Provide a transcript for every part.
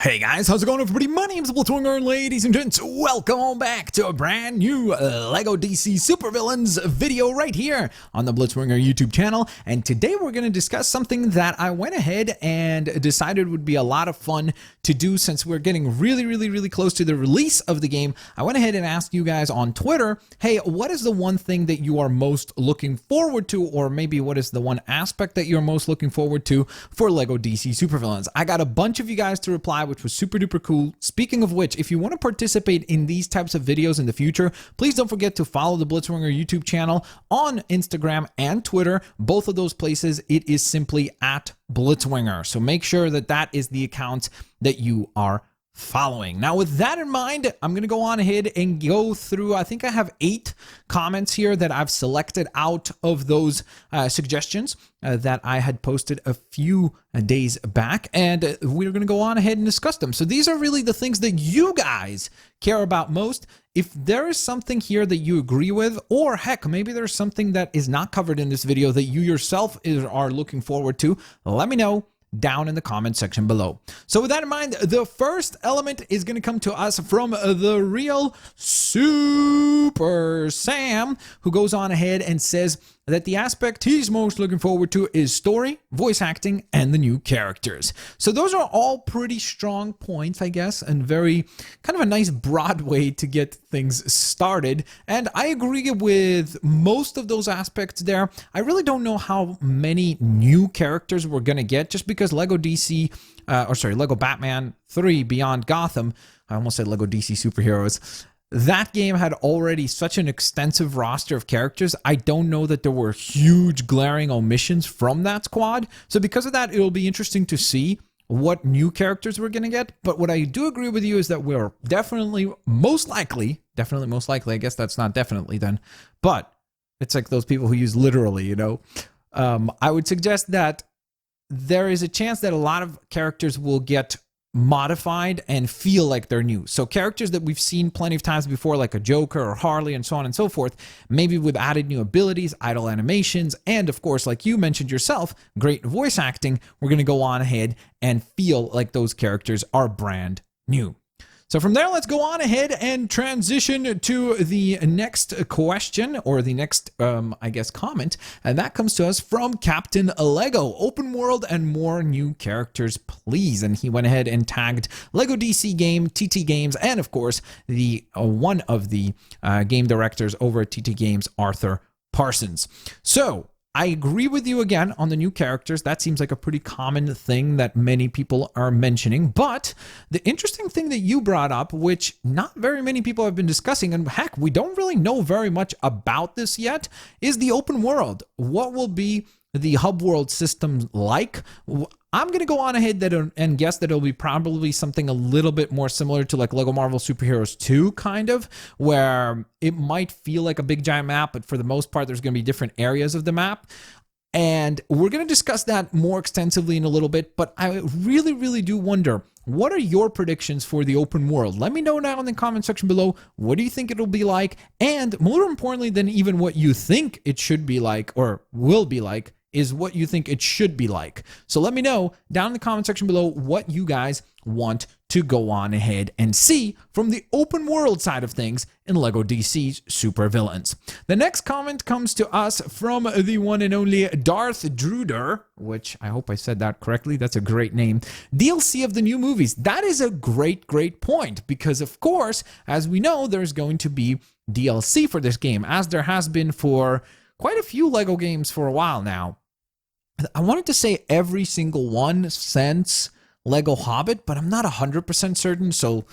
Hey guys, how's it going everybody? My name's Blitzwinger, ladies and gents. Welcome back to a brand new LEGO DC Supervillains video right here on the Blitzwinger YouTube channel. And today we're going to discuss something that I went ahead and decided would be a lot of fun to do since we're getting really close to the release of the game. I went ahead and asked you guys on Twitter, hey, what is the one thing that you are most looking forward to, or maybe what is the one aspect that you're most looking forward to for LEGO DC Supervillains? I got a bunch of you guys to reply, which was super duper cool. Speaking of which, if you want to participate in these types of videos in the future, please don't forget to follow the Blitzwinger YouTube channel on Instagram and Twitter. Both of those places, it is simply at Blitzwinger. So make sure that that is the account that you are following. Now, with that in mind, I'm going to go on ahead and go through, I think I have 8 comments here that I've selected out of those suggestions that I had posted a few days back, and we're going to go on ahead and discuss them. So these are really the things that you guys care about most. If there is something here that you agree with, or heck, maybe there's something that is not covered in this video that you yourself are looking forward to, let me know down in the comment section below. So with that in mind, the first element is going to come to us from the real Super Sam, who goes on ahead and says that the aspect he's most looking forward to is story, voice acting, and the new characters. So those are all pretty strong points, I guess, and very kind of a nice broad way to get things started. And I agree with most of those aspects there. I really don't know how many new characters we're going to get, just because LEGO LEGO Batman 3 Beyond Gotham, I almost said LEGO DC Superheroes, that game had already such an extensive roster of characters. I don't know that there were huge glaring omissions from that squad. So because of that, it'll be interesting to see what new characters we're going to get. But what I do agree with you is that we're definitely most likely, I guess that's not definitely then, but it's like those people who use literally, you know. I would suggest that there is a chance that a lot of characters will get modified and feel like they're new. So characters that we've seen plenty of times before, like a Joker or Harley and so on and so forth, maybe with added new abilities, idle animations, and of course, like you mentioned yourself, great voice acting, we're going to go on ahead and feel like those characters are brand new. So from there, let's go on ahead and transition to the next question, or the next, I guess, comment. And that comes to us from Captain Lego. Open world and more new characters, please. And he went ahead and tagged LEGO DC Game, TT Games, and of course, the one of the game directors over at TT Games, Arthur Parsons. So I agree with you again on the new characters. That seems like a pretty common thing that many people are mentioning. But the interesting thing that you brought up, which not very many people have been discussing, and heck, we don't really know very much about this yet, is the open world. What will be the hub world system like? I'm going to go on ahead and guess that it'll be probably something a little bit more similar to like LEGO Marvel Superheroes 2, kind of, where it might feel like a big giant map, but for the most part, there's going to be different areas of the map. And we're going to discuss that more extensively in a little bit, but I really do wonder, what are your predictions for the open world? Let me know down in the comment section below. What do you think it'll be like? And more importantly than even what you think it should be like or will be like, is what you think it should be like. So let me know down in the comment section below what you guys want to go on ahead and see from the open world side of things in LEGO DC's Supervillains. The next comment comes to us from the one and only Darth Druder, which I hope I said that correctly. That's a great name. DLC of the new movies. That is a great point, because of course, as we know, there's going to be DLC for this game, as there has been for quite a few LEGO games for a while now. I wanted to say every single one since LEGO Hobbit, but I'm not 100% certain, so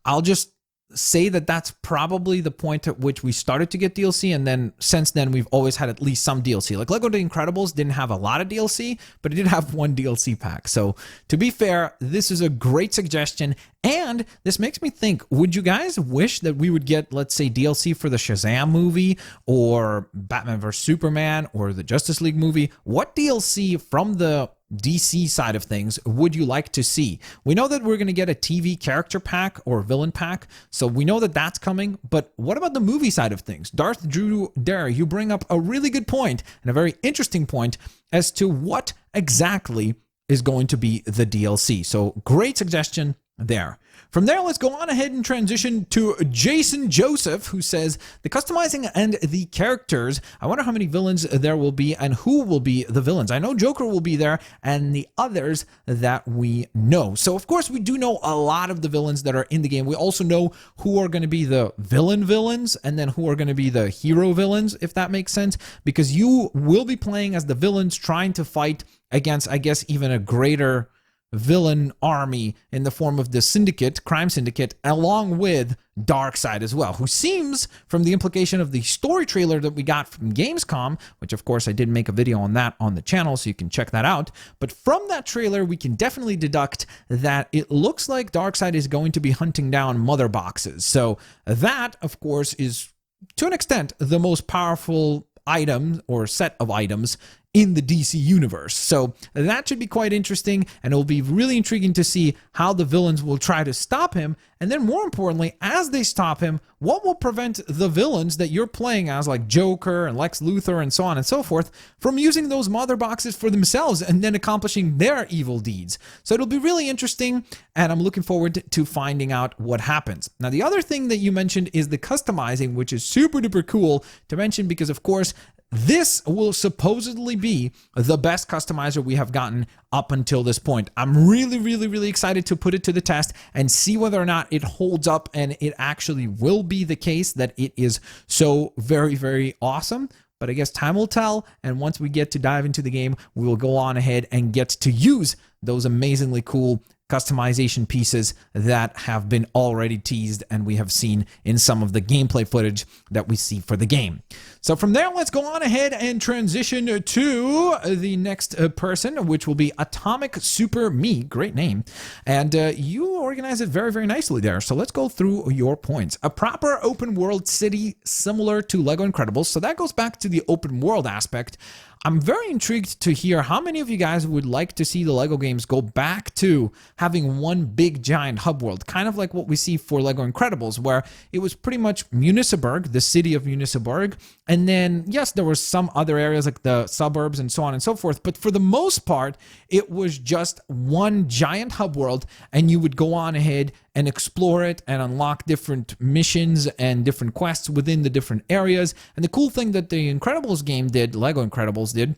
I'll just say that that's probably the point at which we started to get DLC, and then since then we've always had at least some DLC. Like LEGO The Incredibles didn't have a lot of DLC, but it did have one DLC pack. So to be fair, this is a great suggestion, and this makes me think, would you guys wish that we would get, let's say, DLC for the Shazam movie, or Batman vs Superman, or the Justice League movie? What DLC from the DC side of things would you like to see? We know that we're going to get a TV character pack or villain pack, so we know that that's coming, but what about the movie side of things? Darth Drew Dare, you bring up a really good point and a very interesting point as to what exactly is going to be the DLC. So great suggestion. there. From there, let's go on ahead and transition to Jason Joseph, who says, the customizing and the characters. I wonder how many villains there will be and who will be the villains. I know Joker will be there and the others that we know. So, of course, we do know a lot of the villains that are in the game. We also know who are going to be the villains and then who are going to be the hero villains, if that makes sense, because you will be playing as the villains trying to fight against, I guess, even a greater villain army in the form of the syndicate, crime syndicate, along with Darkseid as well, who seems, from the implication of the story trailer that we got from Gamescom, which of course I did make a video on that on the channel, so you can check that out, but from that trailer we can definitely deduct that it looks like Darkseid is going to be hunting down mother boxes. So that, of course, is to an extent the most powerful item or set of items in the DC universe. So that should be quite interesting, and it'll be really intriguing to see how the villains will try to stop him, and then more importantly, as they stop him, what will prevent the villains that you're playing as, like Joker and Lex Luthor and so on and so forth, from using those mother boxes for themselves and then accomplishing their evil deeds. So it'll be really interesting, and I'm looking forward to finding out what happens. Now, the other thing that you mentioned is the customizing, which is super duper cool to mention because, of course, this will supposedly be the best customizer we have gotten up until this point. I'm really excited to put it to the test and see whether or not it holds up and it actually will be the case that it is so very awesome. But I guess time will tell, and once we get to dive into the game, we will go on ahead and get to use those amazingly cool customization pieces that have been already teased and we have seen in some of the gameplay footage that we see for the game. So from there, let's go on ahead and transition to the next person, which will be Atomic Super Me. Great name. And you organize it very nicely there. So let's go through your points. A proper open world city similar to Lego Incredibles. So that goes back to the open world aspect. I'm very intrigued to hear how many of you guys would like to see the LEGO games go back to having one big giant hub world, kind of like what we see for LEGO Incredibles, where it was pretty much Municeburg, the city of Municeburg, and then, yes, there were some other areas like the suburbs and so on and so forth, but for the most part, it was just one giant hub world, and you would go on ahead and explore it and unlock different missions and different quests within the different areas. And the cool thing that the Incredibles game did, Lego Incredibles did,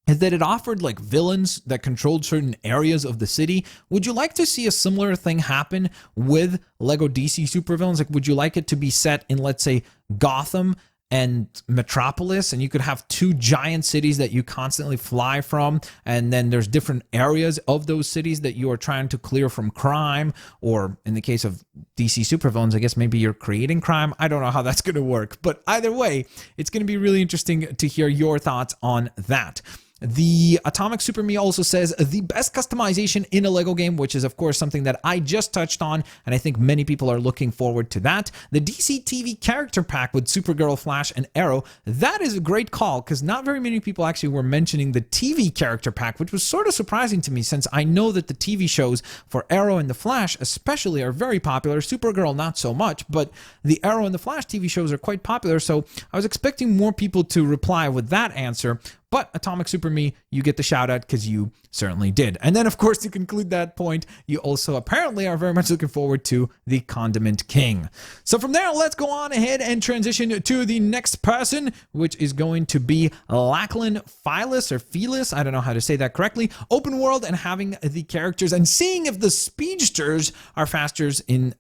is that it offered like villains that controlled certain areas of the city. Would you like to see a similar thing happen with Lego DC Supervillains? Like, would you like it to be set in, let's say, Gotham and Metropolis, and you could have two giant cities that you constantly fly from, and then there's different areas of those cities that you are trying to clear from crime, or in the case of DC Supervillains, I guess maybe you're creating crime. I don't know how that's going to work, but either way, it's going to be really interesting to hear your thoughts on that. The Atomic Super Me also says the best customization in a LEGO game, which is of course something that I just touched on, and I think many people are looking forward to that. The DC TV character pack with Supergirl, Flash, and Arrow, that is a great call because not very many people actually were mentioning the TV character pack, which was sort of surprising to me since I know that the TV shows for Arrow and the Flash especially are very popular. Supergirl not so much, but the Arrow and the Flash TV shows are quite popular, so I was expecting more people to reply with that answer. But Atomic Super Me, you get the shout out because you certainly did. And then, of course, to conclude that point, you also apparently are very much looking forward to the Condiment King. So from there, let's go on ahead and transition to the next person, which is going to be Lachlan Phyllis or Felis. I don't know how to say that correctly. Open world and having the characters and seeing if the speedsters are faster in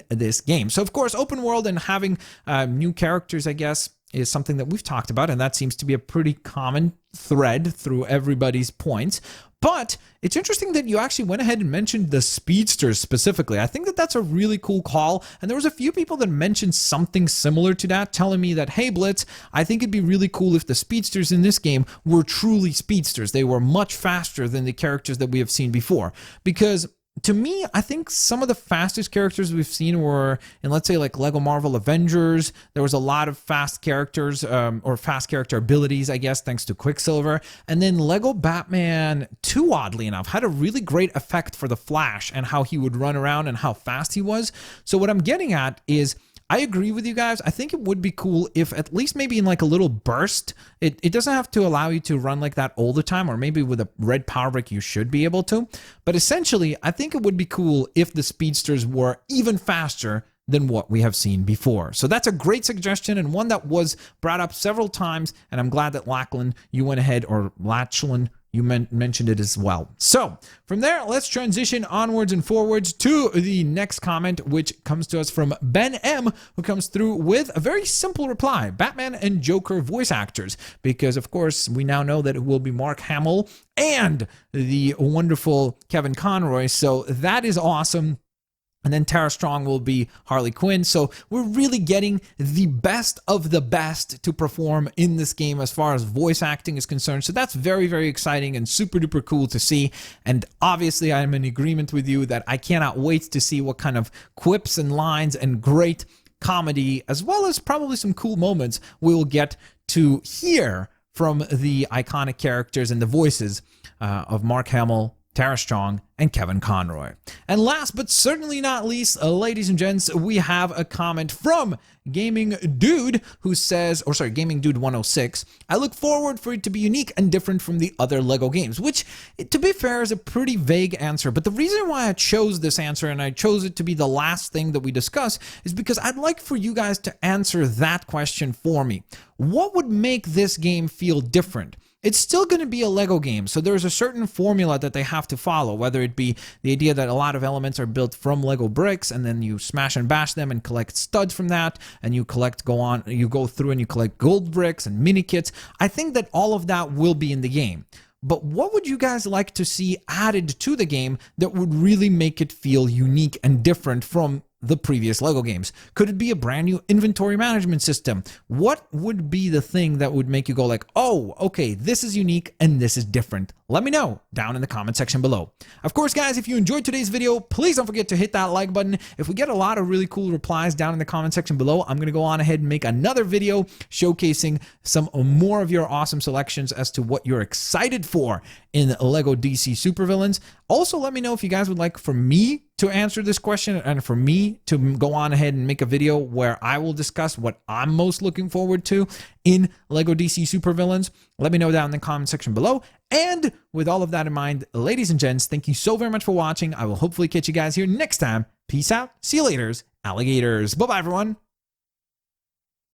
this game. So, of course, open world and having new characters, I guess, is something that we've talked about, and that seems to be a pretty common thread through everybody's points. But it's interesting that you actually went ahead and mentioned the speedsters specifically. I think that that's a really cool call, and there was a few people that mentioned something similar to that, telling me that, hey Blitz, I think it'd be really cool if the speedsters in this game were truly speedsters. They were much faster than the characters that we have seen before, because to me, I think some of the fastest characters we've seen were in, let's say, like Lego Marvel Avengers. There was a lot of fast characters, or fast character abilities, I guess, thanks to Quicksilver. And then Lego Batman 2, oddly enough, had a really great effect for the Flash and how he would run around and how fast he was. So what I'm getting at is, I agree with you guys. I think it would be cool if at least maybe in like a little burst, it doesn't have to allow you to run like that all the time, or maybe with a red power brick you should be able to. But essentially, I think it would be cool if the speedsters were even faster than what we have seen before. So that's a great suggestion, and one that was brought up several times, and I'm glad that Lachlan, you went ahead, or Lachlan, you mentioned it as well. So from there, let's transition onwards and forwards to the next comment, which comes to us from Ben M, who comes through with a very simple reply: Batman and Joker voice actors, because of course we now know that it will be Mark Hamill and the wonderful Kevin Conroy. So that is awesome. And then Tara Strong will be Harley Quinn. So we're really getting the best of the best to perform in this game as far as voice acting is concerned. So that's very, very exciting and super duper cool to see. And obviously I'm in agreement with you that I cannot wait to see what kind of quips and lines and great comedy, as well as probably some cool moments, we will get to hear from the iconic characters and the voices of Mark Hamill, Tara Strong, and Kevin Conroy. And last but certainly not least, ladies and gents, we have a comment from Gaming Dude, who says, Gaming Dude 106, I look forward for it to be unique and different from the other LEGO games, which, to be fair, is a pretty vague answer. But the reason why I chose this answer, and I chose it to be the last thing that we discuss, is because I'd like for you guys to answer that question for me. What would make this game feel different? It's still going to be a LEGO game, so there's a certain formula that they have to follow, whether it be the idea that a lot of elements are built from LEGO bricks, and then you smash and bash them and collect studs from that, and you go through and you collect gold bricks and mini kits. I think that all of that will be in the game. But what would you guys like to see added to the game that would really make it feel unique and different from the previous LEGO games? Could it be a brand new inventory management system? What would be the thing that would make you go like, oh, okay, this is unique and this is different? Let me know down in the comment section below. Of course, guys, if you enjoyed today's video, please don't forget to hit that like button. If we get a lot of really cool replies down in the comment section below, I'm going to go on ahead and make another video showcasing some more of your awesome selections as to what you're excited for in LEGO DC Supervillains. Also, let me know if you guys would like for me to answer this question and for me to go on ahead and make a video where I will discuss what I'm most looking forward to in LEGO DC Supervillains. Let me know down in the comment section below. And with all of that in mind, ladies and gents, thank you so very much for watching. I will hopefully catch you guys here next time. Peace out. See you later, alligators. Bye-bye, everyone.